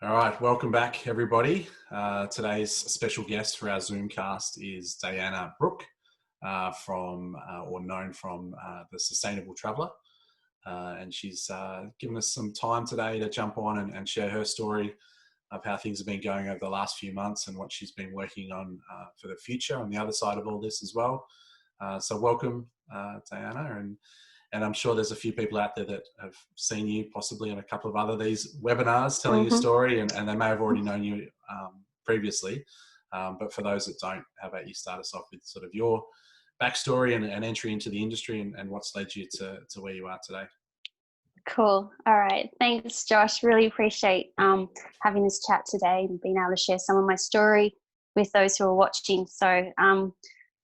All right, welcome back, everybody. Today's special guest for our Zoomcast is Dayana Brooke, or known from the Sustainable Traveller, and she's given us some time today to jump on and share her story of how things have been going over the last few months and what she's been working on for the future on the other side of all this as well. So welcome, Dayana, and I'm sure there's a few people out there that have seen you possibly on a couple of other these webinars telling your story, and they may have already known you previously. But for those that don't, how about you start us off with sort of your backstory and entry into the industry and what's led you to where you are today? Cool. All right. Thanks, Josh. Really appreciate having this chat today and being able to share some of my story with those who are watching. So,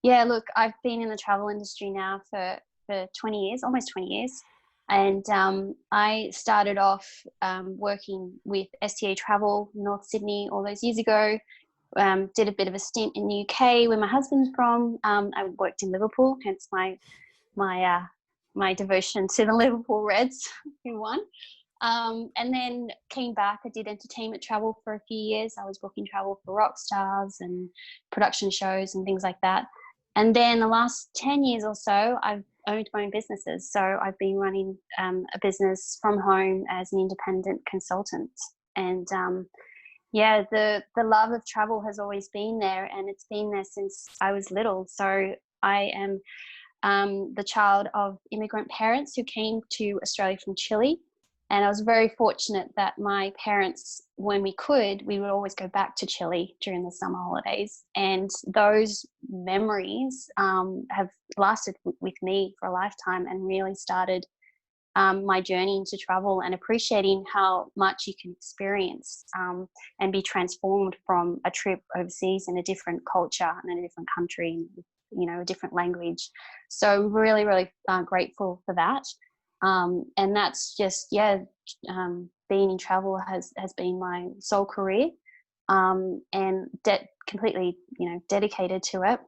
yeah, look, I've been in the travel industry now for 20 years, almost 20 years. And I started off working with STA Travel, North Sydney, all those years ago. Did a bit of a stint in the UK where my husband's from. I worked in Liverpool, hence my devotion to the Liverpool Reds, who won. And then came back. I did entertainment travel for a few years. I was booking travel for rock stars and production shows and things like that. And then the last 10 years or so, I've owned my own businesses. So I've been running a business from home as an independent consultant. And yeah, the love of travel has always been there, and it's been there since I was little. So I am the child of immigrant parents who came to Australia from Chile. And I was very fortunate that my parents, when we would always go back to Chile during the summer holidays. And those memories have lasted with me for a lifetime and really started my journey into travel and appreciating how much you can experience and be transformed from a trip overseas in a different culture and in a different country, a different language. So really, really grateful for that. And that's just, being in travel has been my sole career, and completely, dedicated to it.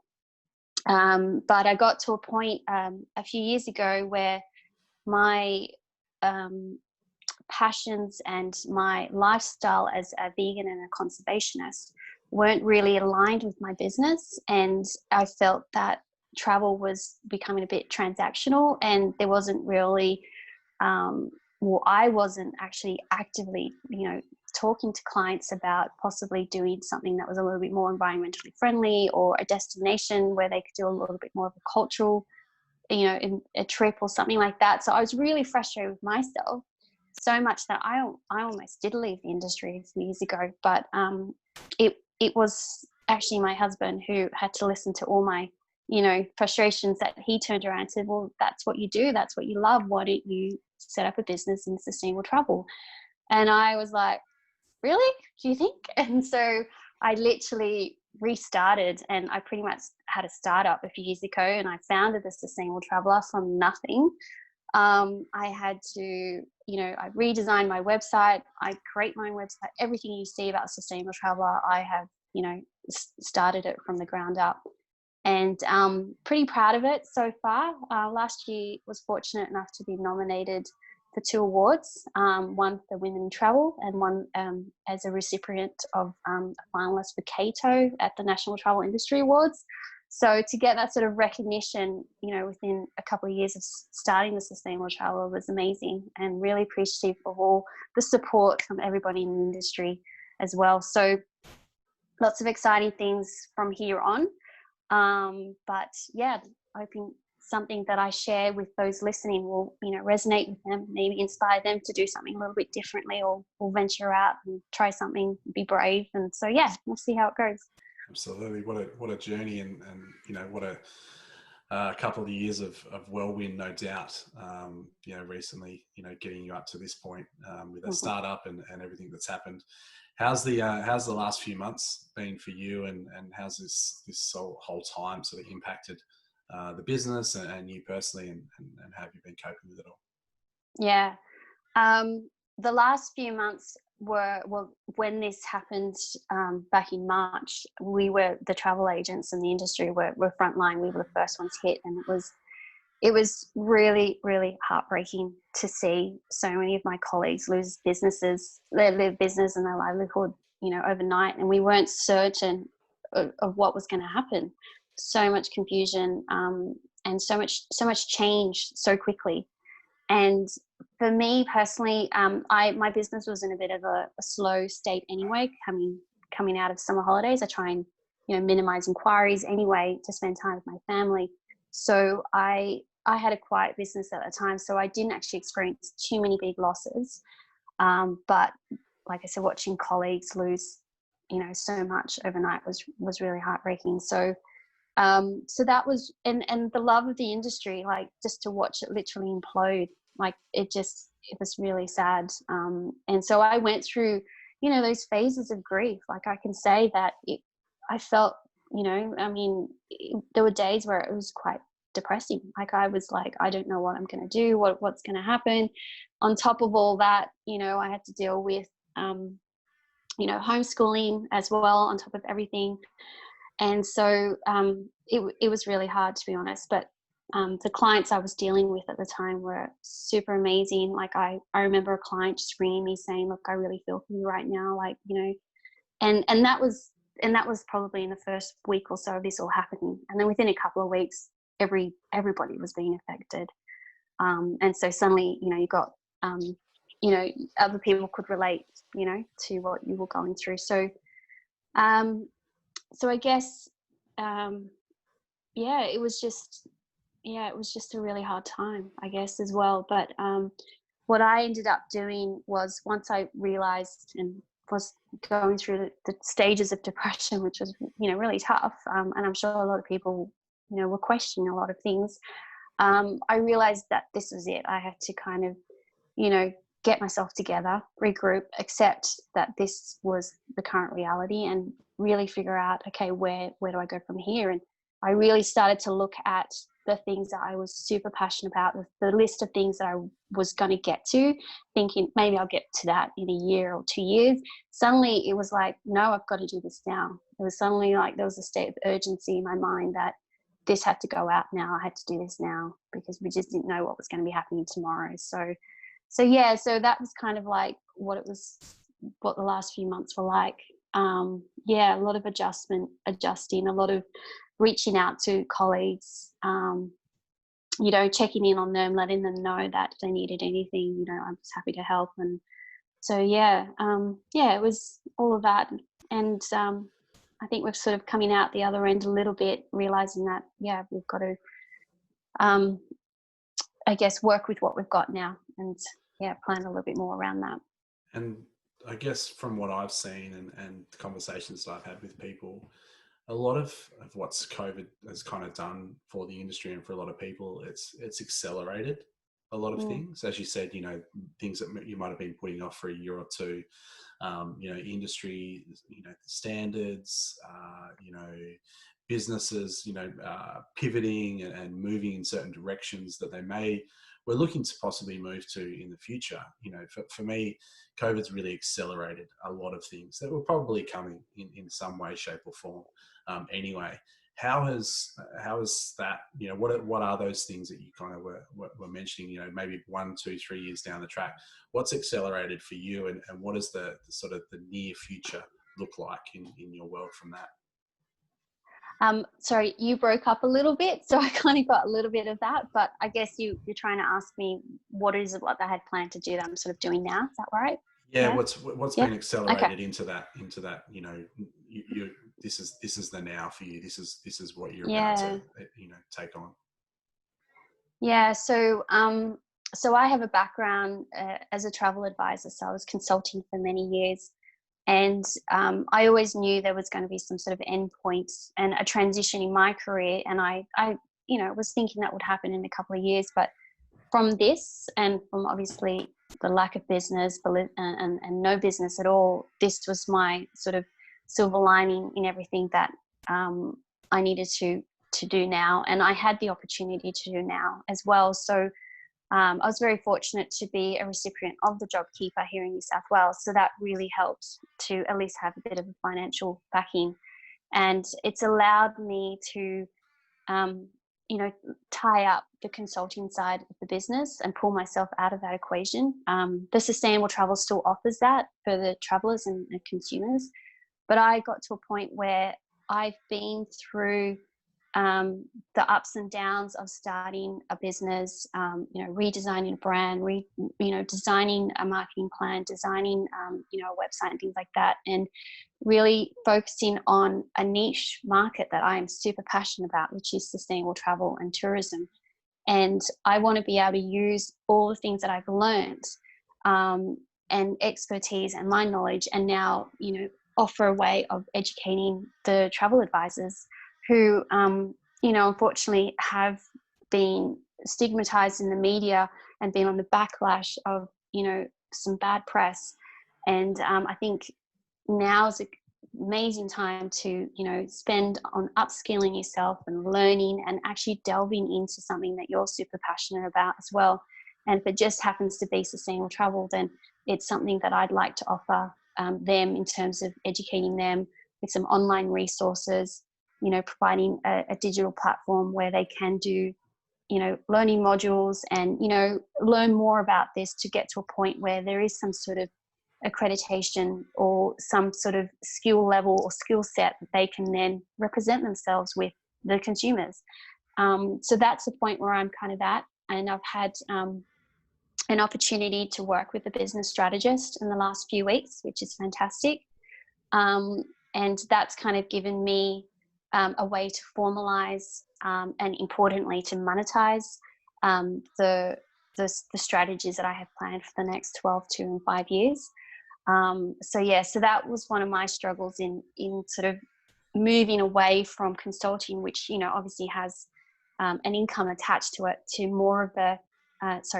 But I got to a point a few years ago where my passions and my lifestyle as a vegan and a conservationist weren't really aligned with my business, and I felt that travel was becoming a bit transactional, and there wasn't really I wasn't actually actively talking to clients about possibly doing something that was a little bit more environmentally friendly, or a destination where they could do a little bit more of a cultural in a trip or something like that. So I was really frustrated with myself, so much that I almost did leave the industry a few years ago. But it was actually my husband who had to listen to all my frustrations, that he turned around and said, well, that's what you do, that's what you love, why don't you set up a business in sustainable travel? And I was like, really, do you think? And so I literally restarted, and I pretty much had a startup a few years ago, and I founded the Sustainable Traveller from nothing. I had to, I redesigned my website, I create my own website, everything you see about Sustainable Traveller, I have, started it from the ground up. And pretty proud of it so far. Last year was fortunate enough to be nominated for 2 awards, one for Women in Travel and one as a recipient of a finalist for Cato at the National Travel Industry Awards. So to get that sort of recognition, within a couple of years of starting the Sustainable Travel was amazing, and really appreciative of all the support from everybody in the industry as well. So lots of exciting things from here on. But yeah, hoping something that I share with those listening will, resonate with them, maybe inspire them to do something a little bit differently, or venture out and try something, be brave. And so, yeah, we'll see how it goes. Absolutely. What a journey, and what a couple of years of whirlwind, no doubt. Recently, getting you up to this point with a startup and everything that's happened. How's the last few months been for you, and how's this whole time sort of impacted the business and you personally, and how have you been coping with it all? Yeah, the last few months were, well, when this happened back in March, we were the travel agents in the industry were frontline. We were the first ones hit, and it was it was really, really heartbreaking to see so many of my colleagues lose businesses, their business and their livelihood, you know, overnight. And we weren't certain of what was going to happen. So much confusion, and so much change so quickly. And for me personally, my business was in a bit of a slow state anyway, coming out of summer holidays. I try and, you know, minimize inquiries anyway to spend time with my family. So I had a quiet business at the time, so I didn't actually experience too many big losses. But like I said, watching colleagues lose, you know, so much overnight was really heartbreaking. So so that was, and the love of the industry, like just to watch it literally implode, like it was really sad. And so I went through, you know, those phases of grief. Like I can say that I felt, you know, I mean, there were days where it was quite depressing. Like I was like, I don't know what I'm going to do, what's going to happen. On top of all that, you know, I had to deal with, you know, homeschooling as well on top of everything. And so it was really hard, to be honest. But the clients I was dealing with at the time were super amazing. Like I remember a client just ringing me saying, look, I really feel for you right now. Like, you know, and that was probably in the first week or so of this all happening. And then within a couple of weeks, everybody was being affected. And so suddenly, you know, you got, you know, other people could relate, you know, to what you were going through. So, so I guess, yeah, it was just a really hard time, I guess, as well. But what I ended up doing was, once I realized and was going through the stages of depression, which was, you know, really tough, and I'm sure a lot of people, you know, were questioning a lot of things, I realized that this was it. I had to kind of, you know, get myself together, regroup, accept that this was the current reality, and really figure out, okay, where do I go from here? And I really started to look at the things that I was super passionate about, the list of things that I was going to get to, thinking maybe I'll get to that in a year or 2 years. Suddenly it was like, no, I've got to do this now. It was suddenly like there was a state of urgency in my mind that this had to go out now. I had to do this now, because we just didn't know what was going to be happening tomorrow. So yeah, so that was kind of like what the last few months were like. Yeah, a lot of adjusting, a lot of reaching out to colleagues, you know, checking in on them, letting them know that if they needed anything, you know, I was happy to help. And so, yeah, it was all of that. And I think we're sort of coming out the other end a little bit, realizing that, yeah, we've got to, I guess, work with what we've got now, and yeah, plan a little bit more around that. And I guess from what I've seen and the conversations that I've had with people, a lot of what's COVID has kind of done for the industry and for a lot of people, it's accelerated a lot of things. As you said, you know, things that you might have been putting off for a year or two, you know, industry, you know, standards, you know, businesses, you know, pivoting and moving in certain directions that we're looking to possibly move to in the future. You know, for me, COVID's really accelerated a lot of things that were probably coming in some way, shape or form. Anyway, how has that, you know, what are those things that you kind of were mentioning, you know, maybe 1, 2, 3 years down the track, what's accelerated for you, and what is the sort of the near future look like in your world from that? Sorry, you broke up a little bit, so I kind of got a little bit of that, but I guess you're trying to ask me what I had planned to do that I'm sort of doing now. Is that right? Yeah, what's been accelerated okay. into that, you know, this is the now for you. This is what you're Yeah. about to, you know, take on. Yeah. So I have a background as a travel advisor. So I was consulting for many years, and I always knew there was going to be some sort of end point and a transition in my career. And I you know, was thinking that would happen in a couple of years, but from this, and from obviously the lack of business and no business at all, this was my sort of silver lining in everything that I needed to do now, and I had the opportunity to do now as well. So I was very fortunate to be a recipient of the JobKeeper here in New South Wales, so that really helped to at least have a bit of a financial backing, and it's allowed me to tie up the consulting side of the business and pull myself out of that equation. The sustainable travel still offers that for the travelers and the consumers, but I got to a point where I've been through the ups and downs of starting a business, redesigning a brand, designing a marketing plan, designing, a website and things like that, and really focusing on a niche market that I am super passionate about, which is sustainable travel and tourism. And I want to be able to use all the things that I've learned and expertise and my knowledge, and now, offer a way of educating the travel advisors who, unfortunately have been stigmatized in the media and been on the backlash of, some bad press. And I think now is an amazing time to, spend on upskilling yourself and learning and actually delving into something that you're super passionate about as well. And if it just happens to be sustainable travel, then it's something that I'd like to offer them in terms of educating them with some online resources, providing a digital platform where they can do, learning modules and, learn more about this to get to a point where there is some sort of accreditation or some sort of skill level or skill set that they can then represent themselves with the consumers. So that's the point where I'm kind of at. And I've had an opportunity to work with a business strategist in the last few weeks, which is fantastic. And that's kind of given me a way to formalize and importantly to monetize the strategies that I have planned for the next 12 to 5 years. So that was one of my struggles in sort of moving away from consulting, which, obviously has an income attached to it, to more of a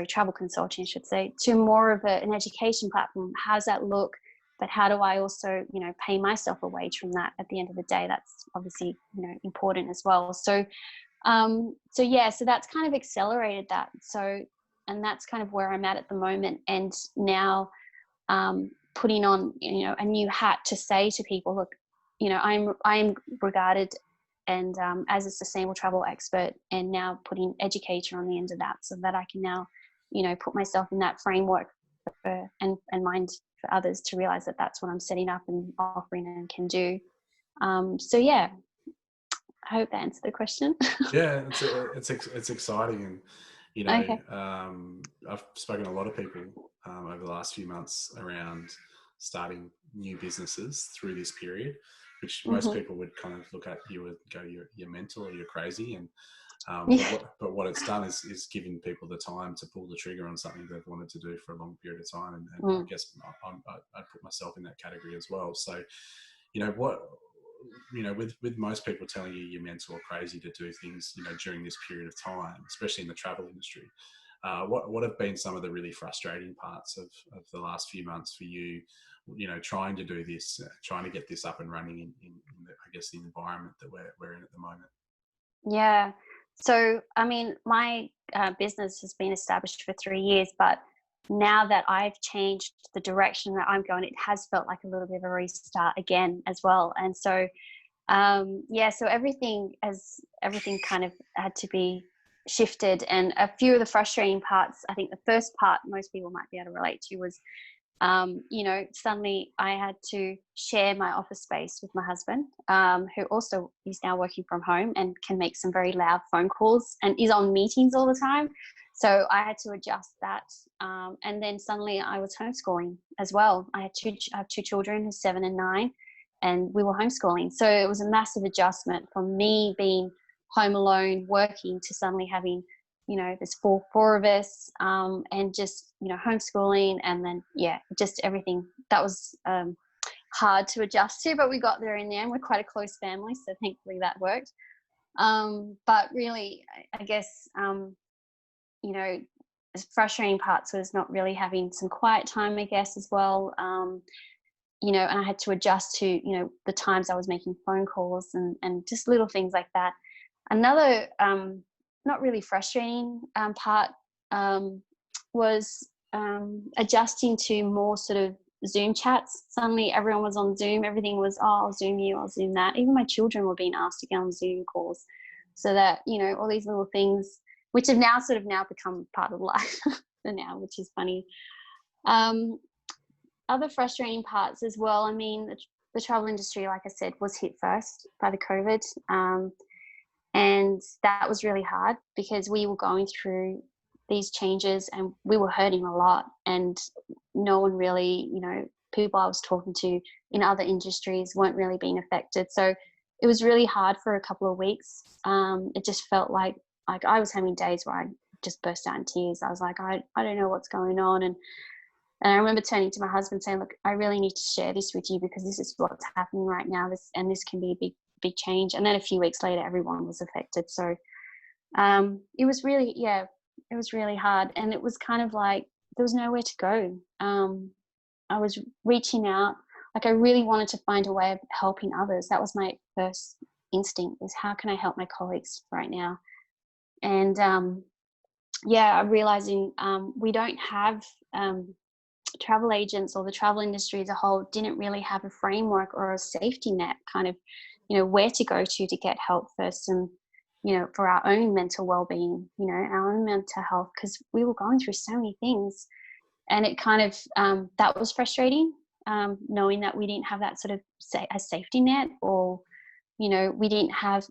travel consulting, I should say, to more of an education platform. How does that look? But how do I also, pay myself a wage from that at the end of the day? That's obviously, important as well. So that's kind of accelerated that. So, and that's kind of where I'm at the moment. And now putting on, a new hat to say to people, look, I'm regarded and as a sustainable travel expert, and now putting educator on the end of that, so that I can now, put myself in that framework and mind for others to realize that that's what I'm setting up and offering and can do. I hope that answered the question. Yeah, it's exciting, and Okay. I've spoken to a lot of people over the last few months around starting new businesses through this period, which most people would kind of look at you and go, you're mental or you're crazy. And but what it's done is given people the time to pull the trigger on something they've wanted to do for a long period of time. And I guess I put myself in that category as well. So, with most people telling you you're mental or crazy to do things, during this period of time, especially in the travel industry, what have been some of the really frustrating parts of the last few months for you, trying to do this, trying to get this up and running in the, I guess, the environment that we're in at the moment? Yeah. So, I mean, my business has been established for 3 years, but now that I've changed the direction that I'm going, it has felt like a little bit of a restart again as well. And so, so everything kind of had to be shifted. And a few of the frustrating parts, I think the first part most people might be able to relate to was, suddenly I had to share my office space with my husband, who also is now working from home and can make some very loud phone calls and is on meetings all the time. So I had to adjust that. And then suddenly I was homeschooling as well. I have two children who's 7 and 9, and we were homeschooling. So it was a massive adjustment from me being home alone working to suddenly having, there's four of us, and just, homeschooling, and then, just everything. That was hard to adjust to, but we got there in the end. We're quite a close family, so thankfully that worked. But really, I guess, the frustrating parts was not really having some quiet time, I guess, as well. And I had to adjust to, the times I was making phone calls and just little things like that. Another not really frustrating part was adjusting to more sort of Zoom chats. Suddenly everyone was on Zoom. Everything was, I'll Zoom you, I'll Zoom that. Even my children were being asked to get on Zoom calls. so that, you know, all these little things which have now sort of now become part of life for now, which is funny. Other frustrating parts as well, I mean, the travel industry, like I said, was hit first by the COVID. And that was really hard because we were going through these changes and we were hurting a lot, and no one really, you know, people I was talking to in other industries weren't really being affected. So it was really hard for a couple of weeks. It just felt like I was having days where I just burst out in tears. I was like, I don't know what's going on. And I remember turning to my husband saying, look, I really need to share this with you because this is what's happening right now. This can be a big change. And then a few weeks later, everyone was affected. So it was really, it was really hard. And it was kind of like, there was nowhere to go. I was reaching out. Like, I really wanted to find a way of helping others. That was my first instinct, is how can I help my colleagues right now? And I'm realizing we don't have travel agents, or the travel industry as a whole didn't really have a framework or a safety net, kind of, you know, where to go to get help first, and, you know, for our own mental well-being, you know, our own mental health, because we were going through so many things. And it kind of that was frustrating, knowing that we didn't have that sort of a safety net, or, you know, we didn't have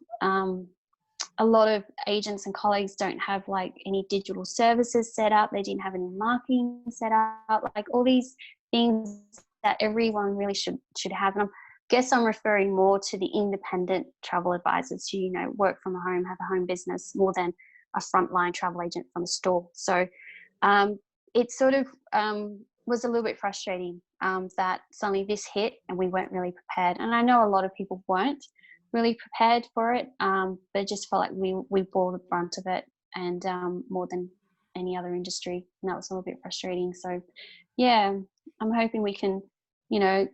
a lot of agents and colleagues don't have like any digital services set up. They didn't have any marketing set up, like all these things that everyone really should have. And I guess I'm referring more to the independent travel advisors who, you know, work from home, have a home business, more than a frontline travel agent from a store. So it sort of was a little bit frustrating that suddenly this hit and we weren't really prepared. And I know a lot of people weren't really prepared for it, but it just felt like we bore the brunt of it, and more than any other industry, and that was a little bit frustrating. So yeah, I'm hoping we can, you know,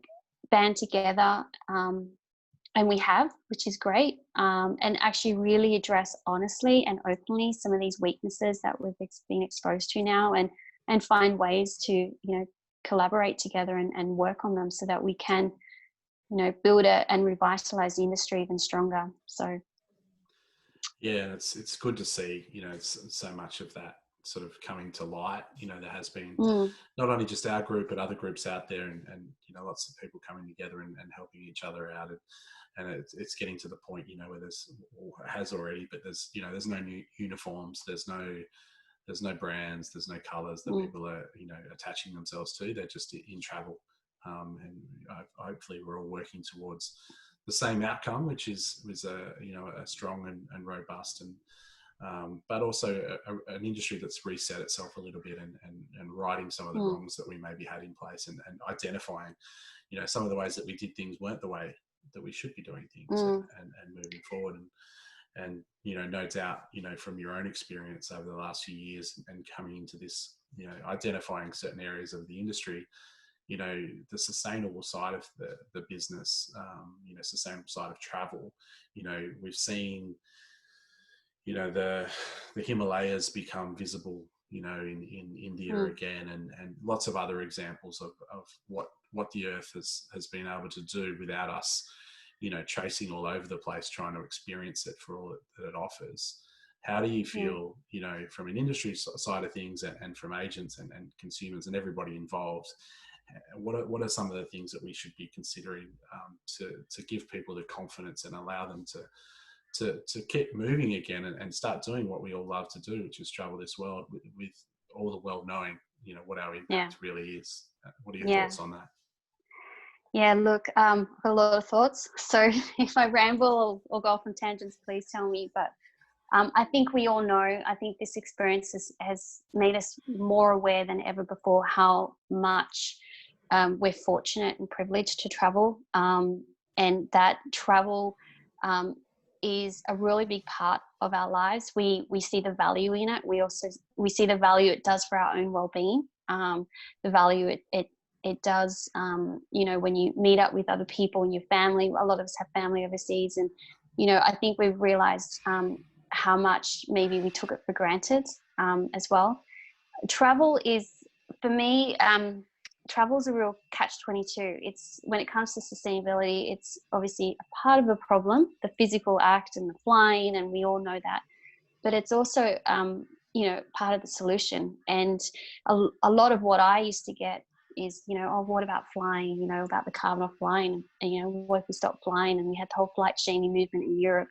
band together, and we have, which is great, and actually really address honestly and openly some of these weaknesses that we've been exposed to now, and find ways to, you know, collaborate together and work on them so that we can, you know, build it and revitalize the industry even stronger. So yeah, it's good to see, you know, so much of that sort of coming to light. You know, there has been not only just our group but other groups out there, and you know, lots of people coming together and helping each other out, and it's getting to the point, you know, where there's, or has already, but there's, you know, there's no new uniforms, there's no brands, there's no colors that people are, you know, attaching themselves to. They're just in travel. And hopefully we're all working towards the same outcome, which is a, you know, a strong and robust, and but also an industry that's reset itself a little bit, and righting some of the wrongs that we maybe had in place, and identifying, you know, some of the ways that we did things weren't the way that we should be doing things, and moving forward. And you know, no doubt, you know, from your own experience over the last few years and coming into this, you know, identifying certain areas of the industry, you know, the sustainable side of the business, you know, sustainable side of travel, you know, we've seen, you know, the Himalayas become visible, you know, in India again, and lots of other examples of what the earth has been able to do without us, you know, chasing all over the place, trying to experience it for all that it offers. How do you feel, you know, from an industry side of things, and from agents and consumers and everybody involved, what are some of the things that we should be considering to give people the confidence and allow them to keep moving again, and start doing what we all love to do, which is travel this world with all the world knowing, you know, what our impact really is. What are your thoughts on that? Yeah, look, a lot of thoughts. So if I ramble or go off on tangents, please tell me. But I think we all know, I think this experience has made us more aware than ever before how much we're fortunate and privileged to travel, and that travel is a really big part of our lives. We see the value in it. We see the value it does for our own well-being, the value it does, you know, when you meet up with other people and your family. A lot of us have family overseas, and, you know, I think we've realized how much maybe we took it for granted as well. Travel is, for me, travel is a real catch-22. It's when it comes to sustainability, it's obviously a part of the problem, the physical act and the flying, and we all know that. But it's also, part of the solution. And a lot of what I used to get is, oh, what about flying? About the carbon off flying, and what if we stopped flying? And we had the whole flight shaming movement in Europe.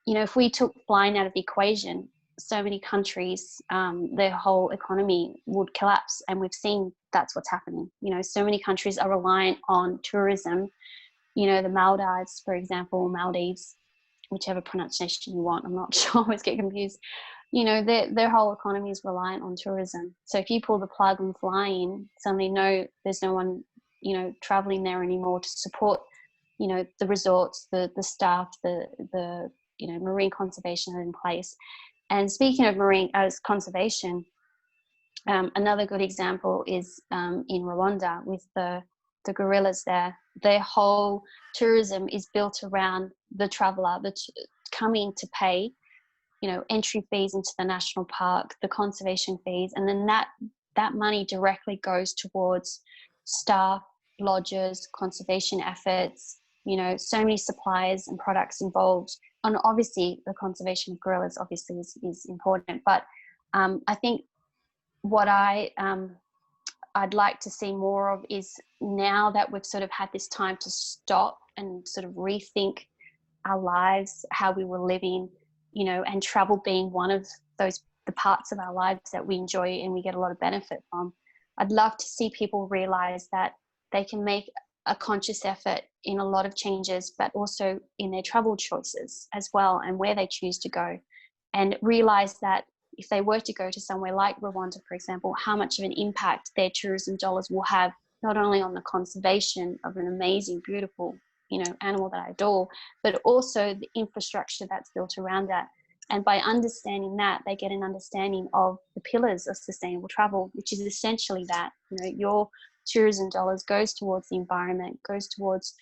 If we took flying out of the equation, so many countries, their whole economy would collapse. And we've seen that's what's happening. So many countries are reliant on tourism. The Maldives, for example, Maldives, whichever pronunciation you want, I'm not sure, I always get confused. Their whole economy is reliant on tourism. So if you pull the plug on flying, suddenly there's no one, traveling there anymore to support, the resorts, the staff, the marine conservation are in place. And speaking of marine conservation, another good example is in Rwanda with the gorillas there. Their whole tourism is built around the traveller coming to pay, entry fees into the national park, the conservation fees, and then that money directly goes towards staff, lodges, conservation efforts, so many suppliers and products involved. And obviously the conservation of gorillas obviously is important. But I think what I'd like to see more of is, now that we've sort of had this time to stop and sort of rethink our lives, how we were living, and travel being one of the parts of our lives that we enjoy and we get a lot of benefit from. I'd love to see people realize that they can make a conscious effort in a lot of changes, but also in their travel choices as well, and where they choose to go, and realize that if they were to go to somewhere like Rwanda, for example, how much of an impact their tourism dollars will have, not only on the conservation of an amazing, beautiful, animal that I adore, but also the infrastructure that's built around that. And by understanding that, they get an understanding of the pillars of sustainable travel, which is essentially that, your tourism dollars goes towards the environment, goes towards,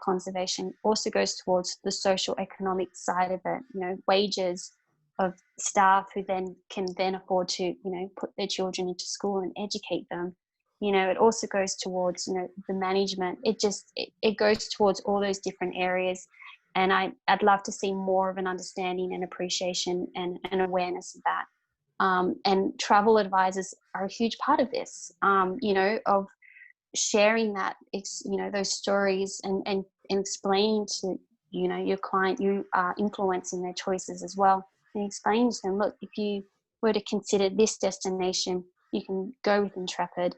conservation, also goes towards the social economic side of it, wages of staff who can afford to, put their children into school and educate them. It also goes towards, the management. It goes towards all those different areas. And I'd love to see more of an understanding and appreciation and awareness of that. And travel advisors are a huge part of this, of sharing that, those stories and explaining to, your client, you are influencing their choices as well. And explaining to them, look, if you were to consider this destination, you can go with Intrepid.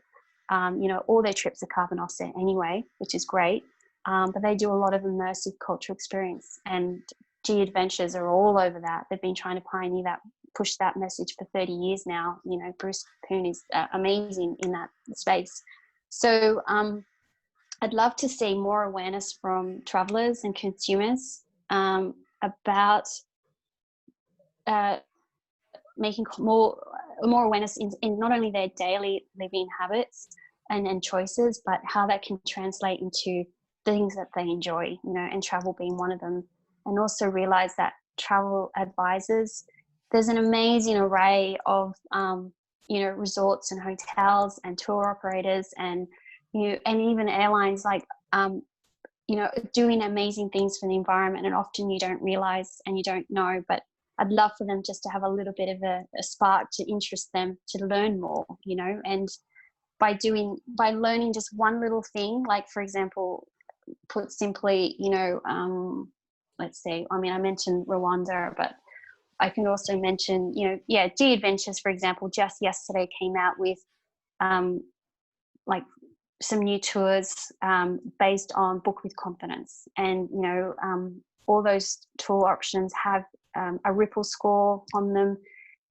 All their trips are carbon offset anyway, which is great. But they do a lot of immersive cultural experience, and G Adventures are all over that. They've been trying to pioneer that, push that message for 30 years now. Bruce Poon is amazing in that space. So I'd love to see more awareness from travellers and consumers about making more awareness in not only their daily living habits and choices, but how that can translate into things that they enjoy, and travel being one of them. And also realize that travel advisors, there's an amazing array of, resorts and hotels and tour operators and even airlines, like, doing amazing things for the environment. And often you don't realize and you don't know, but I'd love for them just to have a little bit of a spark to interest them to learn more, and by learning just one little thing, like, for example, put simply, let's see, I mentioned Rwanda, but I can also mention, G Adventures, for example, just yesterday came out with like some new tours based on Book with Confidence. And, all those tour options have a ripple score on them.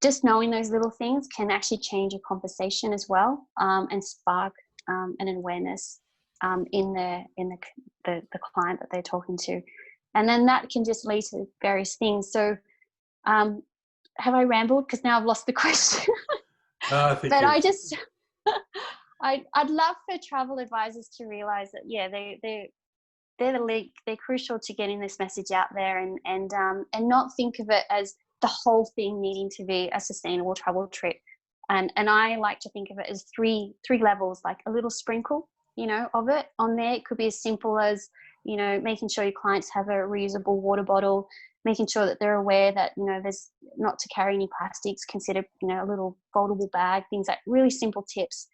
Just knowing those little things can actually change a conversation as well, and spark an awareness in the client that they're talking to. And then that can just lead to various things. So have I rambled? Because now I've lost the question. I think but I just I'd love for travel advisors to realize that, they're the link. They're crucial to getting this message out there, and not think of it as the whole thing needing to be a sustainable travel trip. And I like to think of it as three levels, like a little sprinkle, of it on there. It could be as simple as, making sure your clients have a reusable water bottle, making sure that they're aware that, there's not to carry any plastics, consider, a little foldable bag, things like really simple tips,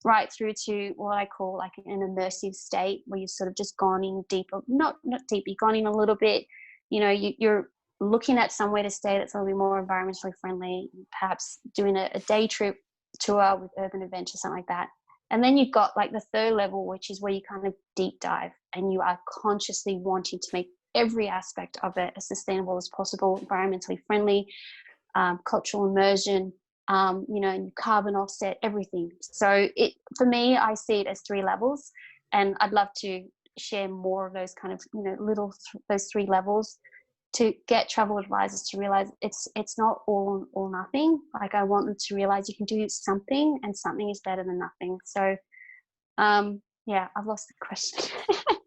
right through to what I call like an immersive state where you've sort of just gone in deeper, not deep, you've gone in a little bit, you're looking at somewhere to stay that's a little bit more environmentally friendly, perhaps doing a day trip tour with Urban Adventure, something like that. And then you've got like the third level, which is where you kind of deep dive and you are consciously wanting to make every aspect of it as sustainable as possible, environmentally friendly, cultural immersion, carbon offset, everything. So for me, I see it as three levels, and I'd love to share more of those kind of, those three levels to get travel advisors to realize it's not all or nothing. Like, I want them to realize you can do something, and something is better than nothing. So, I've lost the question.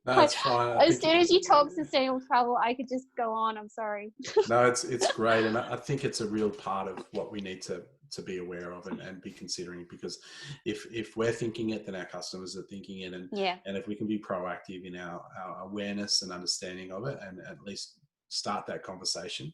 No, it's fine. As soon as you talk sustainable travel, I could just go on. I'm sorry. No, it's great, and I think it's a real part of what we need to be aware of and be considering, because if we're thinking it, then our customers are thinking it, and if we can be proactive in our awareness and understanding of it, and at least start that conversation,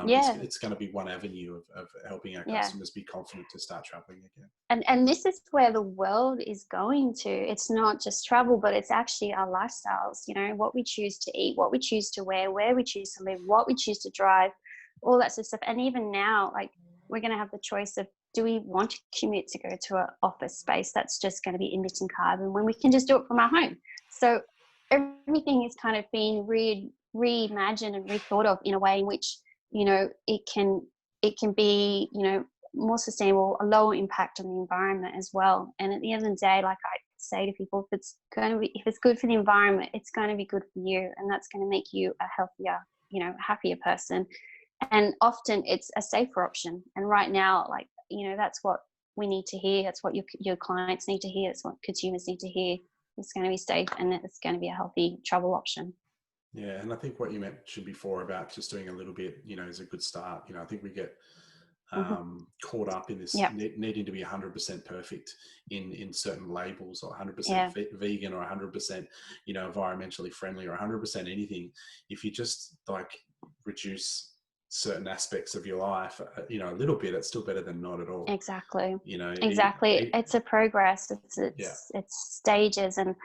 it's going to be one avenue of helping our customers be confident to start traveling again. And this is where the world is going to. It's not just travel, but it's actually our lifestyles, what we choose to eat, what we choose to wear, where we choose to live, what we choose to drive, all that sort of stuff. And even now, like, we're going to have the choice of, do we want to commute to go to an office space that's just going to be emitting carbon when we can just do it from our home? So everything is kind of being reimagined and rethought of in a way in which, it can be, more sustainable, a lower impact on the environment as well. And at the end of the day, like I say to people, if it's good for the environment, it's going to be good for you, and that's going to make you a healthier, happier person. And often it's a safer option. And right now, like, that's what we need to hear. That's what your clients need to hear. It's what consumers need to hear. It's going to be safe, and it's going to be a healthy travel option. Yeah, and I think what you mentioned before about just doing a little bit, is a good start. I think we get caught up in this needing to be 100% perfect in certain labels, or 100% vegan, or 100% environmentally friendly, or 100% anything. If you just like reduce certain aspects of your life, a little bit, it's still better than not at all. Exactly. It's a progress. It's stages, and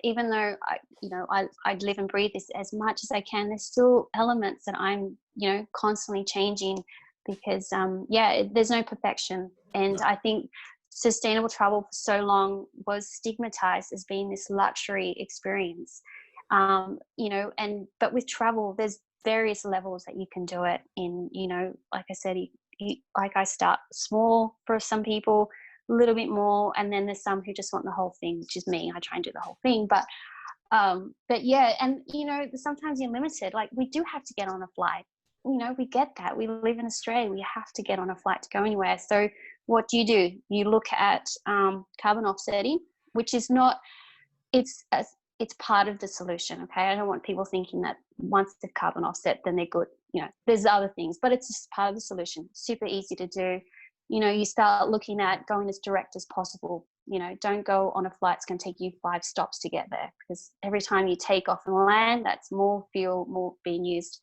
even though I live and breathe this as much as I can, there's still elements that I'm constantly changing, because there's no perfection. And I think sustainable travel for so long was stigmatized as being this luxury experience, but with travel there's various levels that you can do it in. Like I said, I start small for some people, a little bit more, and then there's some who just want the whole thing, which is me. I try and do the whole thing, but sometimes you're limited. Like, we do have to get on a flight. We get that. We live in Australia. We have to get on a flight to go anywhere. So what do? You look at carbon offsetting, which is not, it's part of the solution. Okay. I don't want people thinking that once they've carbon offset, then they're good. There's other things, but it's just part of the solution. Super easy to do. You start looking at going as direct as possible. Don't go on a flight that's going to take you 5 stops to get there, because every time you take off and land, that's more fuel, more being used.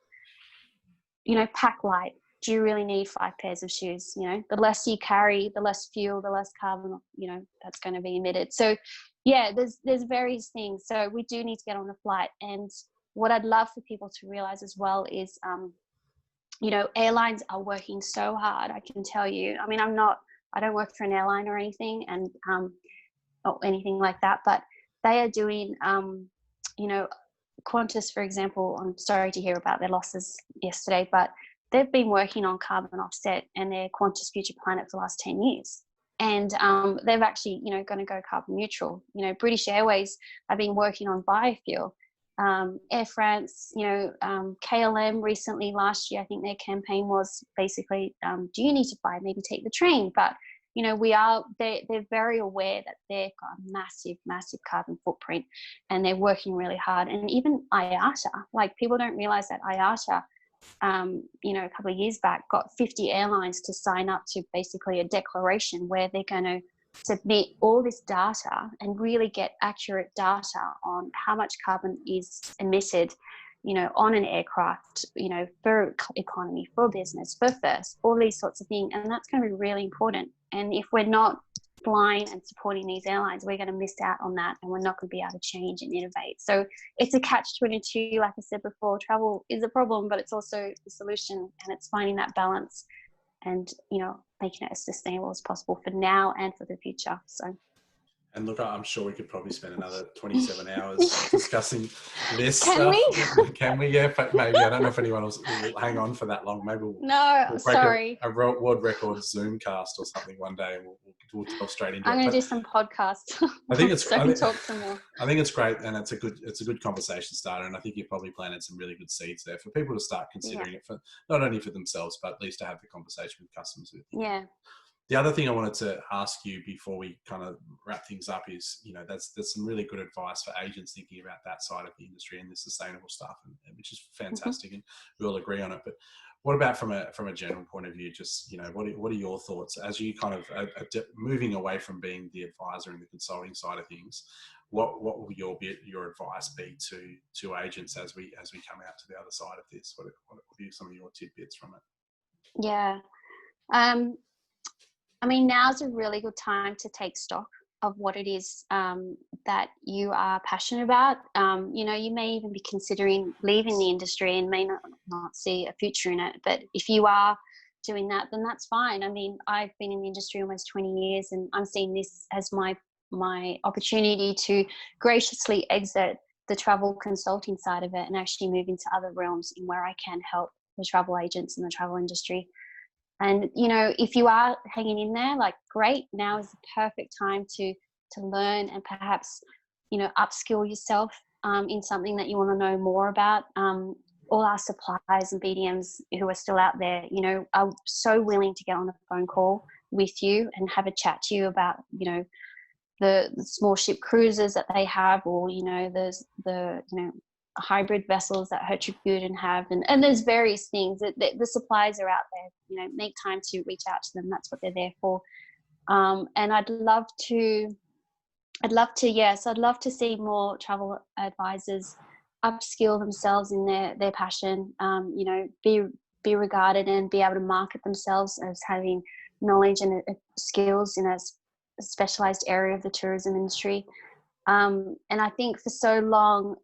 Pack light. Do you really need 5 pairs of shoes? The less you carry, the less fuel, the less carbon, that's going to be emitted. So there's various things. So we do need to get on the flight. And what I'd love for people to realize as well is, airlines are working so hard. I can tell you, I mean, I don't work for an airline or anything, and, or anything like that, but they are doing, Qantas, for example. I'm sorry to hear about their losses yesterday, but they've been working on carbon offset and their Qantas Future Planet for the last 10 years. And they've actually, going to go carbon neutral. British Airways have been working on biofuel. Air France, KLM recently, last year, I think their campaign was basically, do you need to fly? Maybe take the train. But, they're very aware that they've got a massive, massive carbon footprint, and they're working really hard. And even IATA, like, people don't realize that IATA a couple of years back, got 50 airlines to sign up to basically a declaration where they're going to submit all this data and really get accurate data on how much carbon is emitted, on an aircraft, for economy, for business, for first, all these sorts of things. And that's going to be really important. And if we're not flying and supporting these airlines, we're going to miss out on that, and we're not going to be able to change and innovate. So it's a catch-22. Like I said before, travel is a problem, but it's also the solution, and it's finding that balance and, making it as sustainable as possible for now and for the future. So. And look, I'm sure we could probably spend another 27 hours discussing this Can stuff. we? Can we? Yeah, maybe. I don't know if anyone else will hang on for that long. Maybe we'll break sorry. a world record Zoom cast or something one day, and we'll delve straight into it. I'm going to do some podcasts. I think it's. so I can talk some more. I think it's great, and it's a good conversation starter. And I think you've probably planted some really good seeds there for people to start considering it, for not only for themselves, but at least to have the conversation with customers. Yeah. The other thing I wanted to ask you before we kind of wrap things up is, there's some really good advice for agents thinking about that side of the industry and the sustainable stuff, which is fantastic, and we all agree on it. But what about from a general point of view? Just what are your thoughts as you kind of are moving away from being the advisor and the consulting side of things? What will your advice be to agents as we come out to the other side of this? What are some of your tidbits from it? Yeah. Now's a really good time to take stock of what it is that you are passionate about. You may even be considering leaving the industry and may not see a future in it. But if you are doing that, then that's fine. I've been in the industry almost 20 years, and I'm seeing this as my opportunity to graciously exit the travel consulting side of it and actually move into other realms in where I can help the travel agents in the travel industry. And, if you are hanging in there, great, now is the perfect time to learn and perhaps, upskill yourself in something that you want to know more about. All our suppliers and BDMs who are still out there, are so willing to get on a phone call with you and have a chat to you about, the small ship cruises that they have, or, there's the hybrid vessels that Hertribut have, and there's various things that the suppliers are out there. Make time to reach out to them. That's what they're there for. And I'd love to see more travel advisors upskill themselves in their passion. Be regarded and be able to market themselves as having knowledge and skills in a specialized area of the tourism industry. And I think for so long,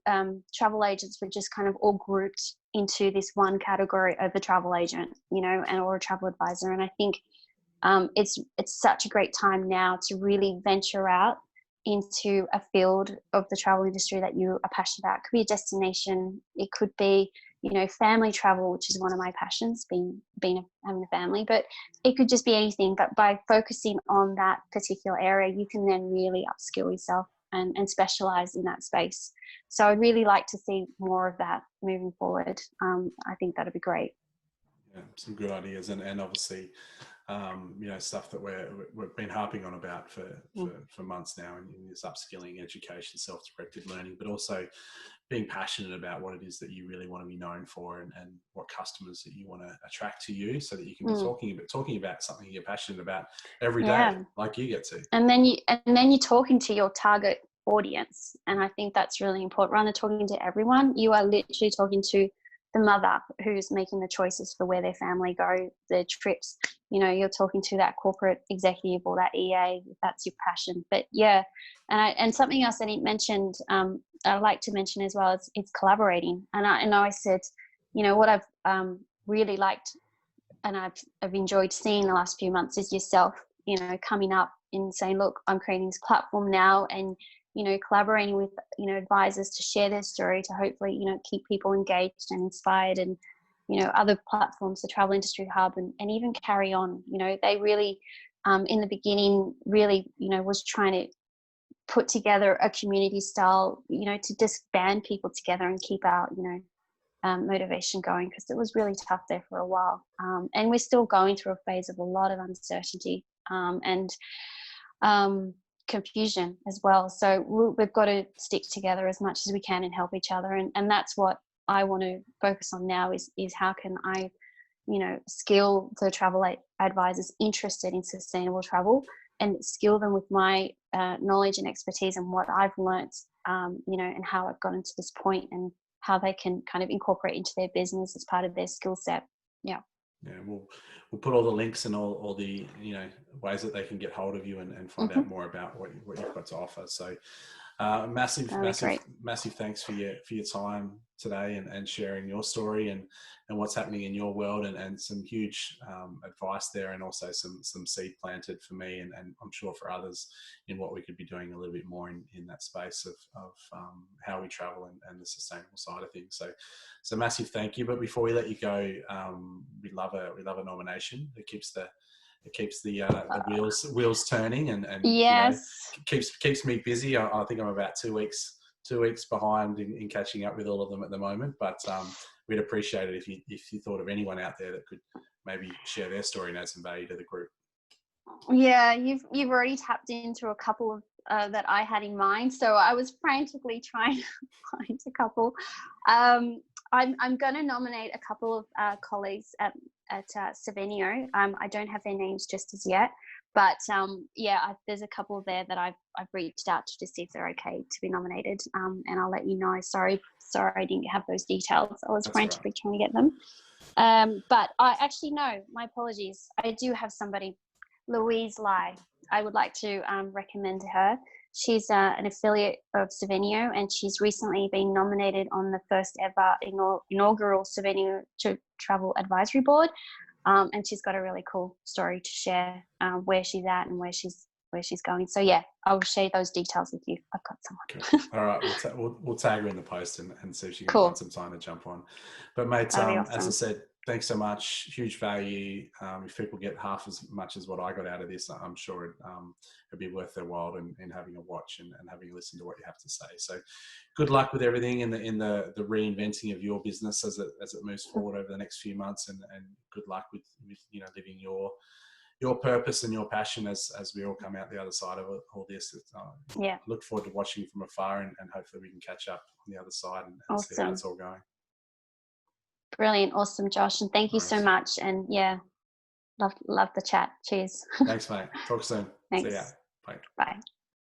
travel agents were just kind of all grouped into this one category of a travel agent, or a travel advisor. And I think it's such a great time now to really venture out into a field of the travel industry that you are passionate about. It could be a destination. It could be, family travel, which is one of my passions, having a family. But it could just be anything. But by focusing on that particular area, you can then really upskill yourself and specialize in that space. So I'd really like to see more of that moving forward. I think that'd be great. Yeah, some good ideas, and obviously, stuff that we've been harping on about for months now, in this upskilling, education, self-directed learning, but also being passionate about what it is that you really want to be known for, and what customers that you want to attract to you, so that you can be talking about something you're passionate about every day, like you get to. And then you're talking to your target audience, and I think that's really important. Rather than talking to everyone, you are literally talking to the mother who's making the choices for where their family go, their trips. You're talking to that corporate executive or that EA, if that's your passion. But yeah, and something else that he mentioned, I'd like to mention as well, it's collaborating. And I said, what I've really liked and I've enjoyed seeing the last few months is yourself, coming up and saying, look, I'm creating this platform now, and collaborating with advisors to share their story, to hopefully keep people engaged and inspired, and other platforms, the Travel Industry Hub, and even Carry On. They really in the beginning really was trying to put together a community style, to just band people together and keep our motivation going, because it was really tough there for a while, and we're still going through a phase of a lot of uncertainty and confusion as well. So we've got to stick together as much as we can and help each other, and that's what I want to focus on now is how can I, skill the travel advisors interested in sustainable travel, and skill them with my knowledge and expertise and what I've learnt, and how I've gotten to this point, and how they can kind of incorporate into their business as part of their skill set. Yeah. Yeah, we'll put all the links and all the ways that they can get hold of you and find out more about what you've got to offer. So massive thanks for your time today and sharing your story and what's happening in your world, and some huge advice there, and also some seed planted for me and I'm sure for others in what we could be doing a little bit more in that space of how we travel and the sustainable side of things. So massive thank you. But before we let you go, we love a nomination. It keeps the wheels turning and yes, keeps me busy. I think I'm about 2 weeks behind in catching up with all of them at the moment, but we'd appreciate it if you thought of anyone out there that could maybe share their story and add some value to the group. Yeah, you've already tapped into a couple of that I had in mind, so I was frantically trying to find a couple. I'm going to nominate a couple of colleagues at Savenio. I don't have their names just as yet, but there's a couple there that I've reached out to see if they're okay to be nominated, and I'll let you know. Sorry I didn't have those details. I was frantically trying to get them. But I actually, no, my apologies. I do have somebody, Louise Lai. I would like to recommend her. She's an affiliate of Savenio, and she's recently been nominated on the first ever inaugural Savenio Travel Advisory Board, and she's got a really cool story to share, where she's at and where she's going. So yeah, I'll share those details with you. I've got someone. Cool. All right, we'll tag her in the post and see if she can find some time to jump on. But mate, awesome. As I said, thanks so much. Huge value. If people get half as much as what I got out of this, I'm sure it'd be worth their while in having a watch and having a listen to what you have to say. So good luck with everything in the reinventing of your business as it moves forward over the next few months, and good luck with living your purpose and your passion as we all come out the other side of all this. Look forward to watching from afar, and hopefully we can catch up on the other side and see how it's all going. Brilliant. Awesome, Josh. And thank you so much. And love the chat. Cheers. Thanks, mate. Talk soon. Thanks. See ya. Bye. Bye.